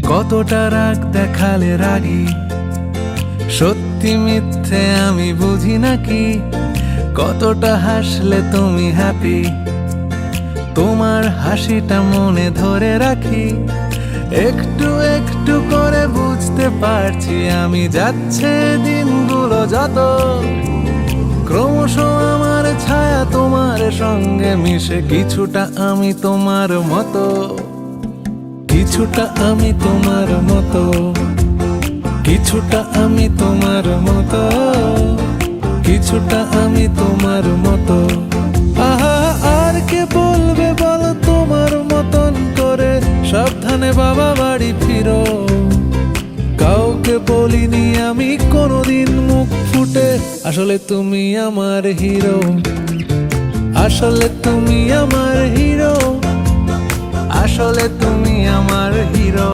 কতটা রাগ দেখালে রাগি, সত্যি মিথ্যে আমি বুঝি নাকি। কতটা হাসলে তুমি হ্যাপি, তোমার হাসিটা মনে ধরে রাখি। একটু একটু করে বুঝতে পারছি আমি, যাচ্ছে দিনগুলো যত, ক্রমশ আমার ছায়া তোমার সঙ্গে মিশে। কিছুটা আমি তোমার মতো, কিছুটা আমি তোমার মতো, কিছুটা আমি তোমার মতো, কিছুটা আমি তোমার মতো। আহা, আর কে বলবে বলো তোমার মতন করে, সাবধানে বাবা বাড়ি ফিরো। কাউকে বলিনি আমি কোনোদিন মুখ ফুটে, আসলে তুমি আমার হিরো, আসলে তুমি আমার হিরো, আসলে তুমি আমার হিরো।